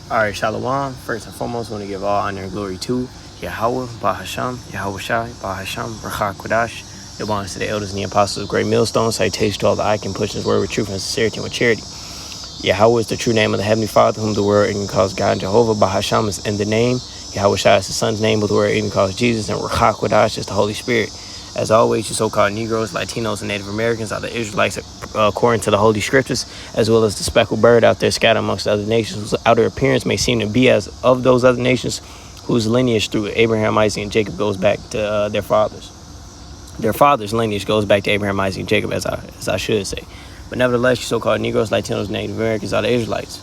All right, Shalom. First and foremost, I want to give all honor and glory to Yahweh, Bahasham, Yahweh Shai, Bahasham, Rachak Kodash. It belongs to the elders and the apostles of Great Millstone. Citation to all that I can push his word with truth and sincerity and with charity. Yahweh is the true name of the Heavenly Father, whom the word even calls God. Jehovah, Bahasham is in the name. Yahweh Shai is the Son's name, but the word even calls Jesus. And Rachak Kodash is the Holy Spirit. As always, you so-called Negroes, Latinos, and Native Americans are the Israelites according to the Holy Scriptures, as well as the speckled bird out there scattered amongst the other nations, whose outer appearance may seem to be as of those other nations, whose lineage through Abraham, Isaac, and Jacob goes back to their fathers. Their father's lineage goes back to Abraham, Isaac, and Jacob, as I should say. But nevertheless, you so-called Negroes, Latinos, and Native Americans are the Israelites.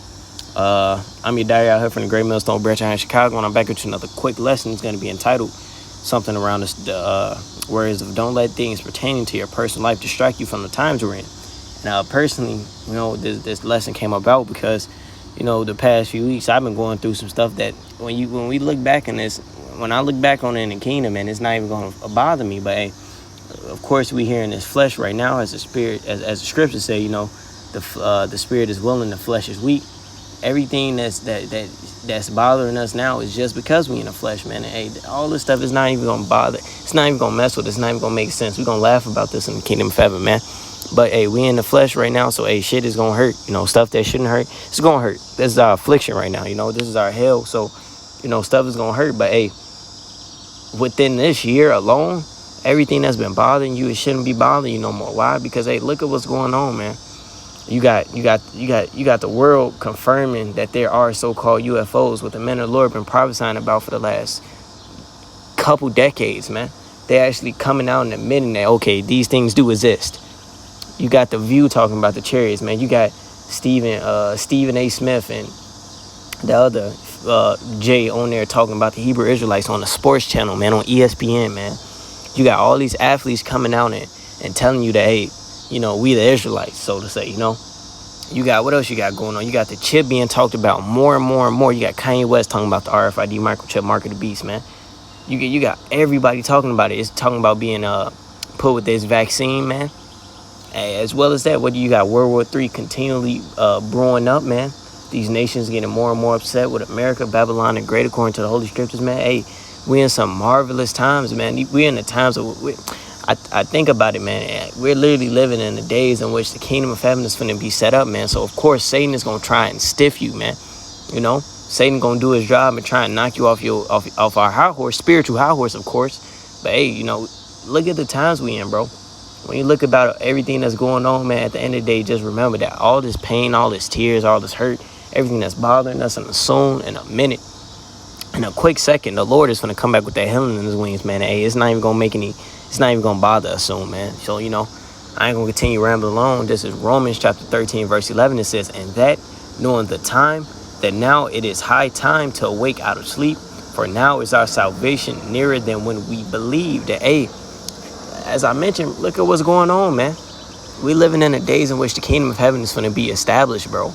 I'm your diary out here from the Great Millstone Branch out here in Chicago, and I'm back with you another quick lesson. It's going to be entitled something around the words of don't let things pertaining to your personal life distract you from the times we're in. Now, personally, this lesson came about because, the past few weeks I've been going through some stuff that when we look back in this, when I look back on it in the kingdom, man, it's not even going to bother me. But hey, of course, we here in this flesh right now, as the spirit, as the scriptures say, the spirit is willing, the flesh is weak. Everything that's bothering us now is just because we in the flesh, man. And, hey, all this stuff is not even gonna bother. It's not even gonna mess with us. It's not even gonna make sense. We're gonna laugh about this in the kingdom of heaven, man. But hey, we in the flesh right now, so hey, shit is gonna hurt. Stuff that shouldn't hurt, it's gonna hurt. This is our affliction right now. This is our hell. So, stuff is gonna hurt. But hey, within this year alone, everything that's been bothering you, it shouldn't be bothering you no more. Why? Because hey, look at what's going on, man. You got the world confirming that there are so-called UFOs, what the men of the Lord been prophesying about for the last couple decades, man. They actually coming out and admitting that, okay, these things do exist. You got The View talking about the chariots, man. You got Stephen A. Smith and the other Jay on there talking about the Hebrew Israelites on the sports channel, man, on ESPN, man. You got all these athletes coming out and telling you that, hey, we the Israelites, so to say, You got, what else you got going on? You got the chip being talked about more and more and more. You got Kanye West talking about the RFID microchip, mark of the beast, man. You got everybody talking about it. It's talking about being put with this vaccine, man. As well as that, what do you got? World War III continually brewing up, man. These nations getting more and more upset with America, Babylon, and great according to the Holy Scriptures, man. Hey, we in some marvelous times, man. We in the times of... I think about it, man. We're literally living in the days in which the kingdom of heaven is going to be set up, man. So, of course, Satan is going to try and stiff you, man. Satan going to do his job and try and knock you off our high horse, spiritual high horse, of course. But, hey, look at the times we in, bro. When you look about everything that's going on, man, at the end of the day, just remember that all this pain, all this tears, all this hurt, everything that's bothering us in a soon, in a minute, in a quick second, the Lord is going to come back with that healing in his wings, man. Hey, it's not even going to bother us soon, man. So, I ain't going to continue rambling along. This is Romans chapter 13, verse 11. It says, and that, knowing the time, that now it is high time to awake out of sleep, for now is our salvation nearer than when we believed. That, hey, as I mentioned, look at what's going on, man. We living in the days in which the kingdom of heaven is going to be established, bro.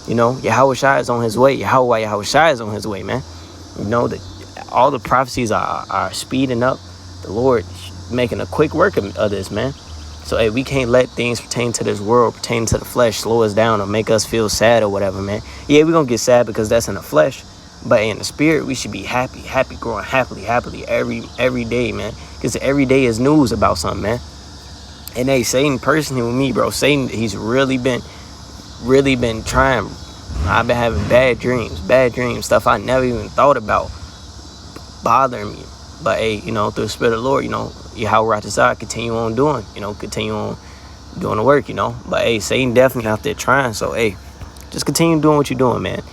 Yahweh Shai is on his way. Yahweh Shai is on his way, man. That all the prophecies are speeding up. The Lord making a quick work of this, man. So, hey, we can't let things pertain to this world, pertain to the flesh, slow us down or make us feel sad or whatever, man. Yeah, we're going to get sad because that's in the flesh. But in the spirit, we should be happy, growing happily every day, man. Because every day is news about something, man. And, hey, Satan personally with me, bro. Satan, he's really been trying. I've been having bad dreams, stuff I never even thought about bothering me. But, hey, through the Spirit of the Lord, Yahweh Ratazah, continue on doing the work, But, hey, Satan definitely out there trying. So, hey, just continue doing what you're doing, man.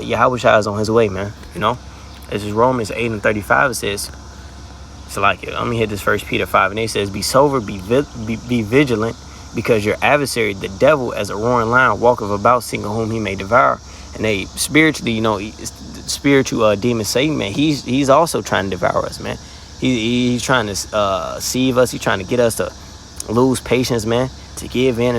Yahweh Shai is on his way, man. This is Romans 8:35. It says, so like it. Let me hit this 1 Peter 5:8. It says, be sober, be vigilant, because your adversary, the devil, as a roaring lion, walketh about, seeking whom he may devour. And they spiritually, spiritual demon Satan, man, he's also trying to devour us, man. He's trying to deceive us. He's trying to get us to lose patience, man, to give in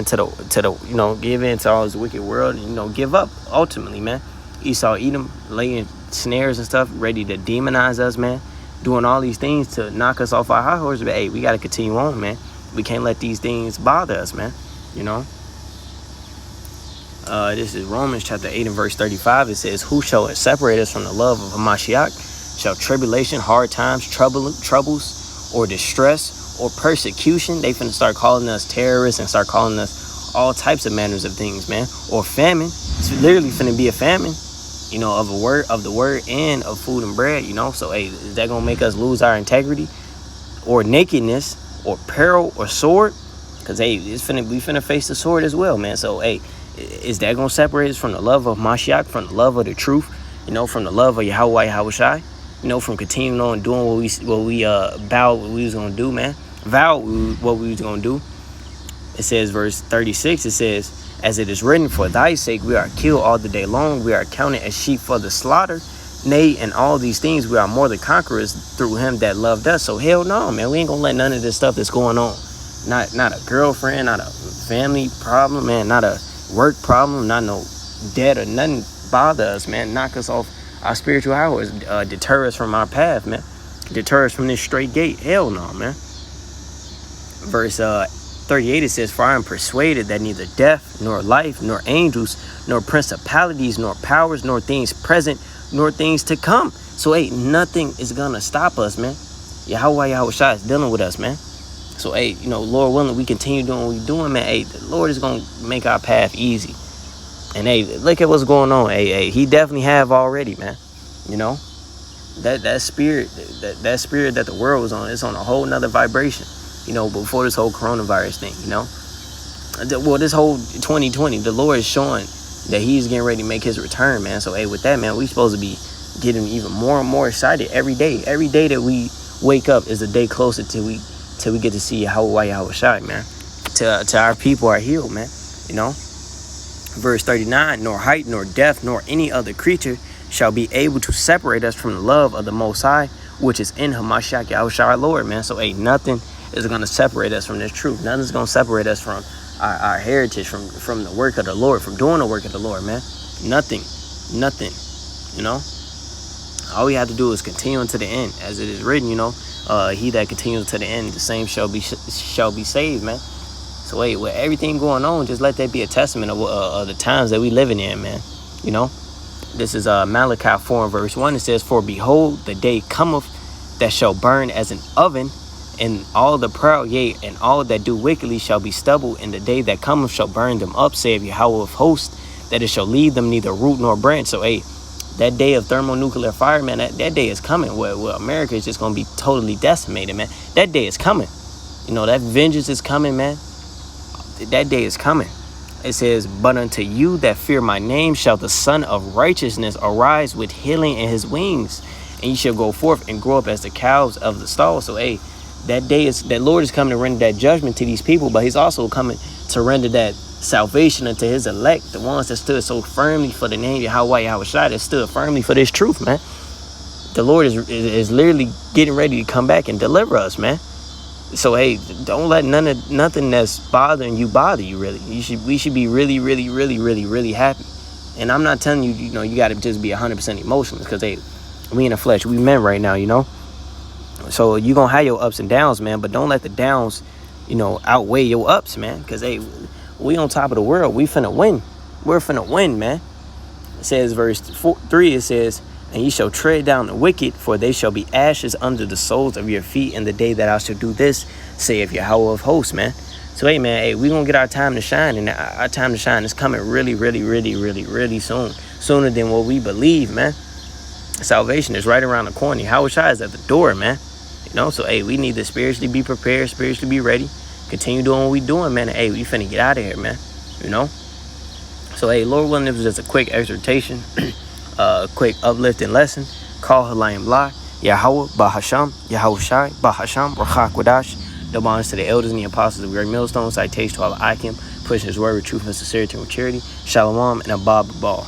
give in to all this wicked world, and give up ultimately, man. Esau, Edom, laying snares and stuff, ready to demonize us, man, doing all these things to knock us off our high horse. But hey, we got to continue on, man. We can't let these things bother us, man. This is Romans chapter 8 and verse 35. It says, who shall separate us from the love of Hamashiach? Shall tribulation, hard times, troubles, or distress, or persecution? They finna start calling us terrorists and start calling us all types of manners of things, man. Or famine. It's literally finna be a famine, you know, of the word and of food and bread, you know. So, hey, is that gonna make us lose our integrity? Or nakedness, or peril, or sword? Because, hey, we finna face the sword as well, man. So, hey, is that going to separate us from the love of Mashiach, from the love of the truth, you know, from the love of Yahweh Yahushai, you know, from continuing on doing what we vowed what we was going to do, man. Vowed what we was going to do. It says, verse 36, it says, as it is written, for thy sake we are killed all the day long. We are counted as sheep for the slaughter. Nay, in all these things we are more than conquerors through him that loved us. So hell no, man. We ain't going to let none of this stuff that's going on. Not a girlfriend, not a family problem, man. Not a work problem, not no debt or nothing bother us, man. Knock us off our spiritual hours, deter us from our path, man. Deter us from this straight gate. Hell no, man. Verse 38, it says, for I am persuaded that neither death, nor life, nor angels, nor principalities, nor powers, nor things present, nor things to come. So, hey, nothing is gonna stop us, man. Yahweh Yahushua is dealing with us, man. So, hey, you know, Lord willing, we continue doing what we're doing, man. Hey, the Lord is going to make our path easy. And, hey, look at what's going on. Hey, he definitely have already, man. You know, that spirit that the world was on, it's on a whole nother vibration, you know, before this whole coronavirus thing, you know. Well, this whole 2020, the Lord is showing that he's getting ready to make his return, man. So, hey, with that, man, we supposed to be getting even more and more excited every day. Every day that we wake up is a day closer till we get to see Yahweh Yahushai, man. To our people are healed, man. You know. Verse 39, nor height, nor depth, nor any other creature shall be able to separate us from the love of the Most High, which is in Hamashiach Yahushua our Lord, man. So, hey, nothing is going to separate us from this truth. Nothing's going to separate us from our heritage, from the work of the Lord, from doing the work of the Lord, man. Nothing, you know. All we have to do is continue unto the end, as it is written, you know. He that continues to the end, the same shall be saved, man. So, hey, with everything going on, just let that be a testament of the times that we living in, man. You know, this is Malachi 4 and verse 1. It says, for behold, the day cometh that shall burn as an oven, and all the proud, yea, and all that do wickedly shall be stubble, and the day that cometh shall burn them up, saith Yahweh of hosts, that it shall leave them neither root nor branch. So, hey, that day of thermonuclear fire, man, that day is coming where America is just going to be totally decimated, man. That day is coming. You know, that vengeance is coming, man. That day is coming. It says, but unto you that fear my name shall the Son of Righteousness arise with healing in his wings, and ye shall go forth and grow up as the calves of the stall. So, hey, that Lord is coming to render that judgment to these people, but he's also coming to render that salvation unto his elect, the ones that stood so firmly for the name of Yahweh Yahushua, that stood firmly for this truth, man. The Lord is literally getting ready to come back and deliver us, man. So, hey, don't let nothing that's bothering you bother you, really. We should be really, really, really, really, really happy. And I'm not telling you, you know, you got to just be 100% emotional, because, hey, we in the flesh, we men right now, you know. So you're going to have your ups and downs, man, but don't let the downs, you know, outweigh your ups, man. Because, hey, we on top of the world. We finna win. We're finna win, man. It says, verse 3, it says, and ye shall tread down the wicked, for they shall be ashes under the soles of your feet in the day that I shall do this, saith Yahweh of hosts, man. So, hey, man, hey, we going to get our time to shine, and our time to shine is coming really, really, really, really, really soon. Sooner than what we believe, man. Salvation is right around the corner. Yahushua is at the door, man. You know, so, hey, we need to spiritually be prepared, spiritually be ready. Continue doing what we doing, man. And, hey, we finna get out of here, man. You know? So, hey, Lord willing, this was just a quick exhortation. Quick uplifting lesson. Call Halayim La, Yahweh, Bahasham, Yahushai, Bahasham, Rachak Wadash. The bonds to the elders and the apostles of Great Millstone. Citation to all the Ikim, pushing his word with truth and sincerity and maturity. Shalom and Abba Ball.